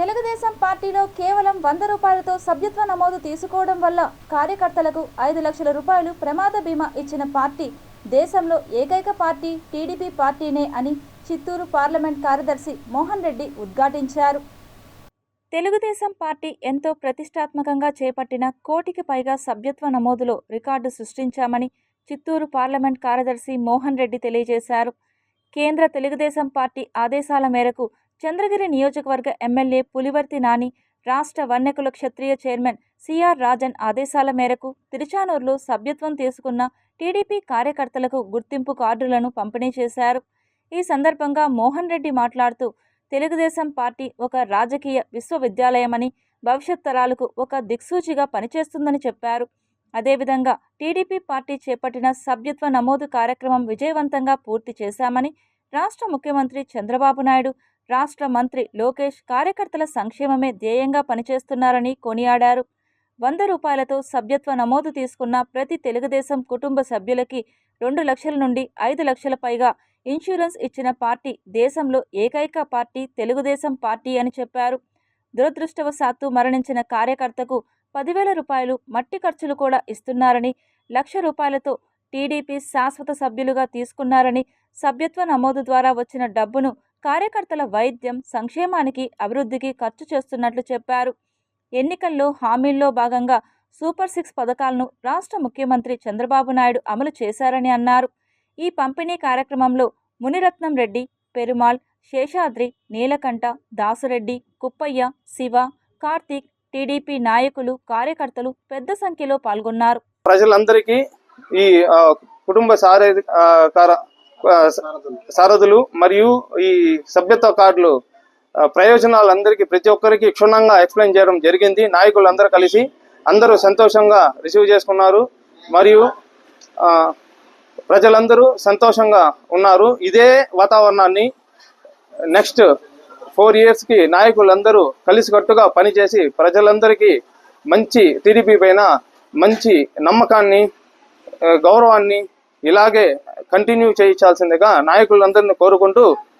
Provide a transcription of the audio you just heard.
తెలుగుదేశం పార్టీలో కేవలం 100 రూపాయలతో సభ్యత్వ నమోదు తీసుకోవడం వల్ల కార్యకర్తలకు 5 లక్షల రూపాయలు ప్రమాద బీమా ఇచ్చిన పార్టీ దేశంలో ఏకైక పార్టీ టీడీపీ పార్టీనే అని చిత్తూరు పార్లమెంట్ కార్యదర్శి మోహన్ రెడ్డి ఉద్ఘాటించారు. తెలుగుదేశం పార్టీ ఎంతో ప్రతిష్టాత్మకంగా చేపట్టిన 1 కోటికి పైగా సభ్యత్వ నమోదులో రికార్డు సృష్టించామని చిత్తూరు పార్లమెంట్ కార్యదర్శి మోహన్ రెడ్డి తెలియజేశారు. కేంద్ర తెలుగుదేశం పార్టీ ఆదేశాల మేరకు చంద్రగిరి నియోజకవర్గ ఎమ్మెల్యే పులివర్తి నాని, రాష్ట్ర వన్యకుల క్షత్రియ చైర్మన్ సిఆర్ రాజన్ ఆదేశాల మేరకు తిరుచానూరులో సభ్యత్వం తీసుకున్న టీడీపీ కార్యకర్తలకు గుర్తింపు కార్డులను పంపిణీ చేశారు. ఈ సందర్భంగా మోహన్ రెడ్డి మాట్లాడుతూ తెలుగుదేశం పార్టీ ఒక రాజకీయ విశ్వవిద్యాలయమని, భవిష్యత్ తరాలకు ఒక దిక్సూచిగా పనిచేస్తుందని చెప్పారు. అదేవిధంగా టీడీపీ పార్టీ చేపట్టిన సభ్యత్వ నమోదు కార్యక్రమం విజయవంతంగా పూర్తి చేశామని, రాష్ట్ర ముఖ్యమంత్రి చంద్రబాబు నాయుడు, రాష్ట్ర మంత్రి లోకేష్ కార్యకర్తల సంక్షేమమే ధ్యేయంగా పనిచేస్తున్నారని కొనియాడారు. 100 రూపాయలతో సభ్యత్వ నమోదు తీసుకున్న ప్రతి తెలుగుదేశం కుటుంబ సభ్యులకి 2 లక్షల నుండి 5 లక్షల పైగా ఇన్సూరెన్స్ ఇచ్చిన పార్టీ దేశంలో ఏకైక పార్టీ తెలుగుదేశం పార్టీ అని చెప్పారు. దురదృష్టవశాత్తు మరణించిన కార్యకర్తకు 10,000 రూపాయలు మట్టి ఖర్చులు కూడా ఇస్తున్నారని, 1,00,000 రూపాయలతో టీడీపీ శాశ్వత సభ్యులుగా తీసుకున్నారని, సభ్యత్వ నమోదు ద్వారా వచ్చిన డబ్బును కార్యకర్తల వైద్యం, సంక్షేమానికి, అభివృద్ధికి ఖర్చు చేస్తున్నట్లు చెప్పారు. ఎన్నికల్లో హామీల్లో భాగంగా సూపర్ 6 పథకాలను రాష్ట్ర ముఖ్యమంత్రి చంద్రబాబు నాయుడు అమలు చేశారని అన్నారు. ఈ పంపిణీ కార్యక్రమంలో మునిరత్నం రెడ్డి, పెరుమాళ్, శేషాద్రి, నీలకంఠ, దాసురెడ్డి, కుప్పయ్య, శివ, కార్తీక్, టీడీపీ నాయకులు, కార్యకర్తలు పెద్ద సంఖ్యలో పాల్గొన్నారు. ప్రజలందరికీ ఈ కుటుంబ సారథులు మరియు ఈ సభ్యత్వ కార్డులు ప్రయోజనాలందరికీ ప్రతి ఒక్కరికి క్షుణ్ణంగా ఎక్స్ప్లెయిన్ చేయడం జరిగింది. నాయకులందరూ కలిసి అందరూ సంతోషంగా రిసీవ్ చేసుకున్నారు మరియు ప్రజలందరూ సంతోషంగా ఉన్నారు. ఇదే వాతావరణాన్ని నెక్స్ట్ 4 yearsకి నాయకులందరూ కలిసికట్టుగా పనిచేసి ప్రజలందరికీ మంచి టీడీపీ పైన మంచి నమ్మకాన్ని, గౌరవాన్ని ఇలాగే కంటిన్యూ చేయించాల్సిందిగా నాయకులందరినీ కోరుకుంటూ